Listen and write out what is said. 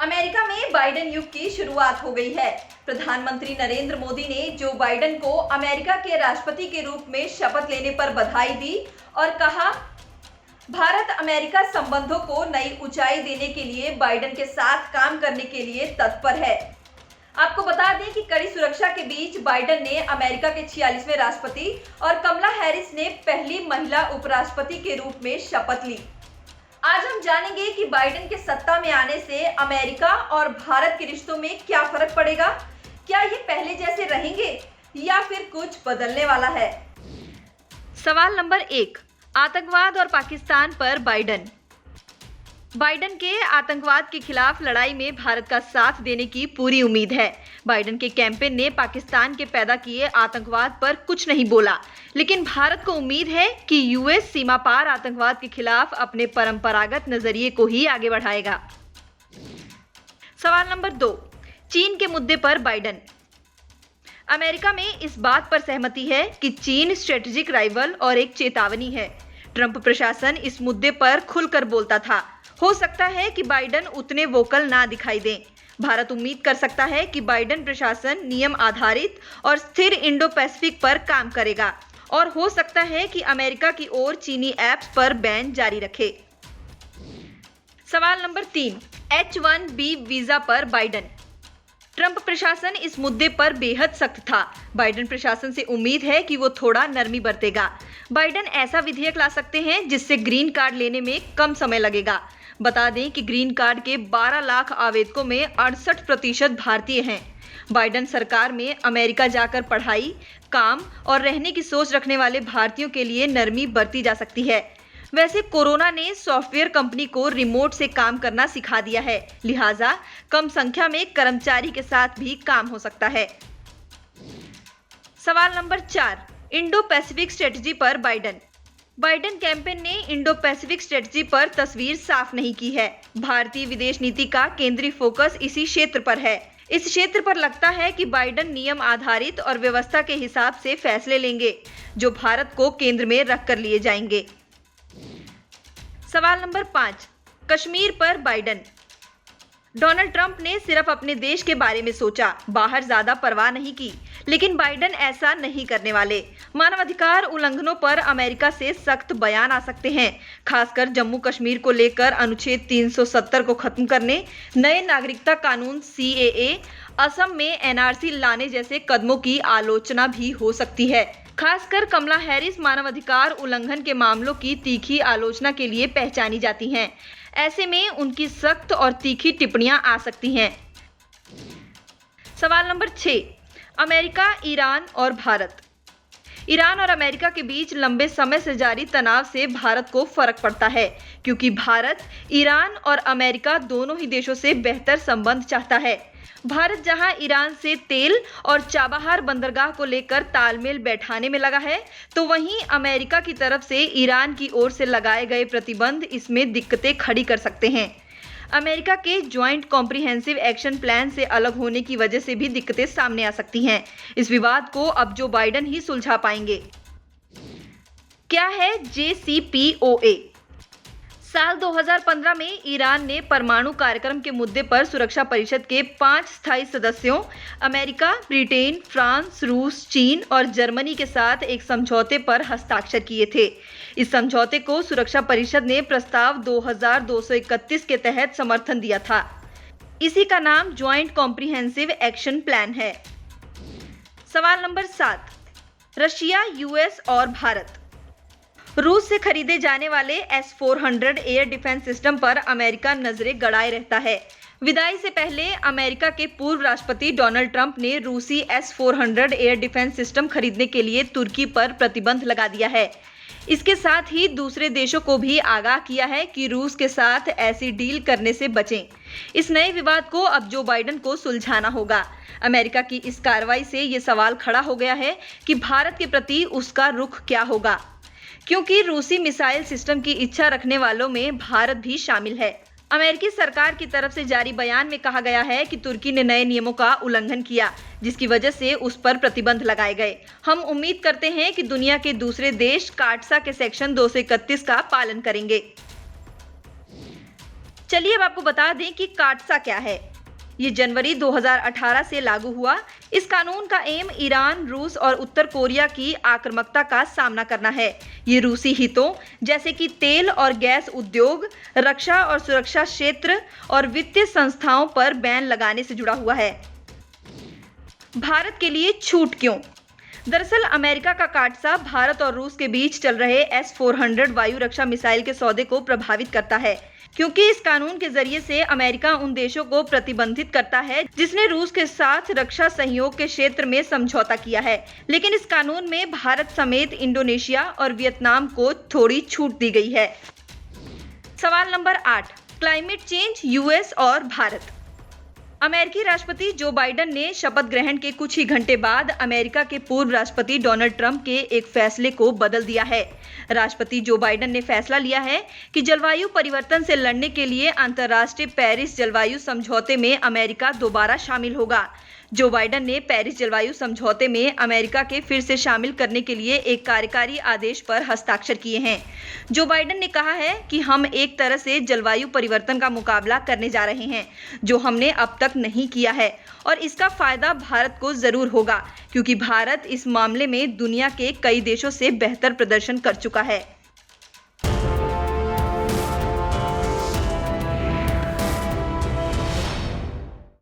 America में Biden युग की शुरुआत हो गई है। प्रधानमंत्री नरेंद्र मोदी ने जो बाइडेन को अमेरिका के राष्ट्रपति के रूप में शपथ लेने पर बधाई दी और कहा, भारत अमेरिका संबंधों को नई ऊंचाई देने के लिए बाइडेन के साथ काम करने के लिए तत्पर है। आपको बता दें कि कड़ी सुरक्षा के बीच बाइडेन ने अमेरिका के 46वें राष्ट्रपति और कमला हैरिस ने पहली महिला उपराष्ट्रपति के रूप में शपथ ली। आज हम जानेंगे कि बाइडेन के सत्ता में आने से अमेरिका और भारत के रिश्तों में क्या फर्क पड़ेगा, क्या ये पहले जैसे रहेंगे या फिर कुछ बदलने वाला है। सवाल नंबर 1, आतंकवाद और पाकिस्तान पर बाइडेन के आतंकवाद के खिलाफ लड़ाई में भारत का साथ देने की पूरी उम्मीद है। बाइडेन के कैंपेन ने पाकिस्तान के पैदा किए आतंकवाद पर कुछ नहीं बोला, लेकिन भारत को उम्मीद है कि यूएस सीमा पार आतंकवाद के खिलाफ अपने परंपरागत नजरिए को ही आगे बढ़ाएगा। सवाल नंबर 2, चीन के मुद्दे पर बाइडेन। अमेरिका में इस बात पर सहमति है कि चीन स्ट्रेटेजिक राइवल और एक चेतावनी है। ट्रंप प्रशासन इस मुद्दे पर खुलकर बोलता था। हो सकता है कि बाइडेन उतने वोकल ना दिखाई दें। भारत उम्मीद कर सकता है कि बाइडेन प्रशासन नियम आधारित और स्थिर इंडो पैसिफिक पर काम करेगा और हो सकता है कि अमेरिका की ओर चीनी ऐप्स पर बैन जारी रखे। सवाल नंबर 3, H-1B वीजा पर बाइडेन। ट्रंप प्रशासन इस मुद्दे पर बेहद सख्त था। बाइडेन प्रशासन से उम्मीद है कि वो थोड़ा नरमी बरतेगा। बाइडेन ऐसा विधेयक ला सकते हैं जिससे ग्रीन कार्ड लेने में कम समय लगेगा। बता दें कि ग्रीन कार्ड के 12 लाख आवेदकों में 68% भारतीय हैं। बाइडेन सरकार में अमेरिका जाकर पढ़ाई, काम और रहने की सोच रखने वाले भारतीयों के लिए नरमी बरती जा सकती है। वैसे कोरोना ने सॉफ्टवेयर कंपनी को रिमोट से काम करना सिखा दिया है, लिहाजा कम संख्या में कर्मचारी के साथ भी काम हो सकता है। सवाल नंबर 4, इंडो पैसिफिक स्ट्रेटजी पर बाइडेन कैंपेन ने इंडो पैसिफिक स्ट्रेटजी पर तस्वीर साफ नहीं की है। भारतीय विदेश नीति का केंद्रीय फोकस इसी क्षेत्र पर है। इस क्षेत्र पर लगता है कि बाइडेन नियम आधारित और व्यवस्था के हिसाब से फैसले लेंगे, जो भारत को केंद्र में रखकर लिए जाएंगे। सवाल नंबर 5, कश्मीर पर बाइडेन। डोनाल्ड ट्रंप ने सिर्फ अपने देश के बारे में सोचा, बाहर ज्यादा परवाह नहीं की, लेकिन बाइडेन ऐसा नहीं करने वाले। मानवाधिकार उल्लंघनों पर अमेरिका से सख्त बयान आ सकते हैं, खासकर जम्मू कश्मीर को लेकर अनुच्छेद 370 को खत्म करने, नए नागरिकता कानून CAA, असम में NRC लाने जैसे कदमों की आलोचना भी हो सकती है। खासकर कमला हैरिस मानवाधिकार उल्लंघन के मामलों की तीखी आलोचना के लिए पहचानी जाती हैं। ऐसे में उनकी सख्त और तीखी टिप्पणियां आ सकती हैं। सवाल नंबर 6, अमेरिका, ईरान और भारत। ईरान और अमेरिका के बीच लंबे समय से जारी तनाव से भारत को फर्क पड़ता है, क्योंकि भारत ईरान और अमेरिका दोनों ही देशों से बेहतर संबंध चाहता है। भारत जहां ईरान से तेल और चाबहार बंदरगाह को लेकर तालमेल बैठाने में लगा है, तो वहीं अमेरिका की तरफ से ईरान की ओर से लगाए गए प्रतिबंध इसमें दिक्कतें खड़ी कर सकते हैं। अमेरिका के ज्वाइंट कॉम्प्रिहेंसिव एक्शन प्लान से अलग होने की वजह से भी दिक्कतें सामने आ सकती हैं। इस विवाद को अब जो बाइडेन ही सुलझा पाएंगे। क्या है JCPOA? साल 2015 में ईरान ने परमाणु कार्यक्रम के मुद्दे पर सुरक्षा परिषद के 5 स्थायी सदस्यों अमेरिका, ब्रिटेन, फ्रांस, रूस, चीन और जर्मनी के साथ एक समझौते पर हस्ताक्षर किए थे। इस समझौते को सुरक्षा परिषद ने प्रस्ताव 2231 के तहत समर्थन दिया था। इसी का नाम ज्वाइंट कॉम्प्रिहेंसिव एक्शन प्लान है। सवाल नंबर 7, रशिया, यूएस और भारत। रूस से खरीदे जाने वाले S-400 एयर डिफेंस सिस्टम पर अमेरिका नजरें गड़ाए रहता है। विदाई से पहले अमेरिका के पूर्व राष्ट्रपति डोनाल्ड ट्रंप ने रूसी S-400 एयर डिफेंस सिस्टम खरीदने के लिए तुर्की पर प्रतिबंध लगा दिया है। इसके साथ ही दूसरे देशों को भी आगाह किया है कि रूस के साथ ऐसी डील करने से बचें। इस नए विवाद को अब जो बाइडेन को सुलझाना होगा। अमेरिका की इस कार्रवाई से ये सवाल खड़ा हो गया है कि भारत के प्रति उसका रुख क्या होगा, क्योंकि रूसी मिसाइल सिस्टम की इच्छा रखने वालों में भारत भी शामिल है। अमेरिकी सरकार की तरफ से जारी बयान में कहा गया है कि तुर्की ने नए नियमों का उल्लंघन किया, जिसकी वजह से उस पर प्रतिबंध लगाए गए। हम उम्मीद करते हैं कि दुनिया के दूसरे देश काटसा के सेक्शन 231 का पालन करेंगे। चलिए अब आपको बता दें कि काटसा क्या है। ये जनवरी 2018 से लागू हुआ। इस कानून का एम ईरान, रूस और उत्तर कोरिया की आक्रामकता का सामना करना है। ये रूसी हितों जैसे कि तेल और गैस उद्योग, रक्षा और सुरक्षा क्षेत्र और वित्तीय संस्थाओं पर बैन लगाने से जुड़ा हुआ है। भारत के लिए छूट क्यों? दरअसल अमेरिका का काटसा भारत और रूस के बीच चल रहे S-400 वायु रक्षा मिसाइल के सौदे को प्रभावित करता है, क्योंकि इस कानून के जरिए से अमेरिका उन देशों को प्रतिबंधित करता है जिसने रूस के साथ रक्षा सहयोग के क्षेत्र में समझौता किया है। लेकिन इस कानून में भारत समेत इंडोनेशिया और वियतनाम को थोड़ी छूट दी गई है। सवाल नंबर 8, क्लाइमेट चेंज, यूएस और भारत। अमेरिकी राष्ट्रपति जो बाइडेन ने शपथ ग्रहण के कुछ ही घंटे बाद अमेरिका के पूर्व राष्ट्रपति डोनाल्ड ट्रंप के एक फैसले को बदल दिया है। राष्ट्रपति जो बाइडेन ने फैसला लिया है कि जलवायु परिवर्तन से लड़ने के लिए अंतर्राष्ट्रीय पेरिस जलवायु समझौते में अमेरिका दोबारा शामिल होगा। जो बाइडेन ने पेरिस जलवायु समझौते में अमेरिका के फिर से शामिल करने के लिए एक कार्यकारी आदेश पर हस्ताक्षर किए हैं। जो बाइडेन ने कहा है कि हम एक तरह से जलवायु परिवर्तन का मुकाबला करने जा रहे हैं, जो हमने अब तक नहीं किया है, और इसका फायदा भारत को जरूर होगा, क्योंकि भारत इस मामले में दुनिया के कई देशों से बेहतर प्रदर्शन कर चुका है।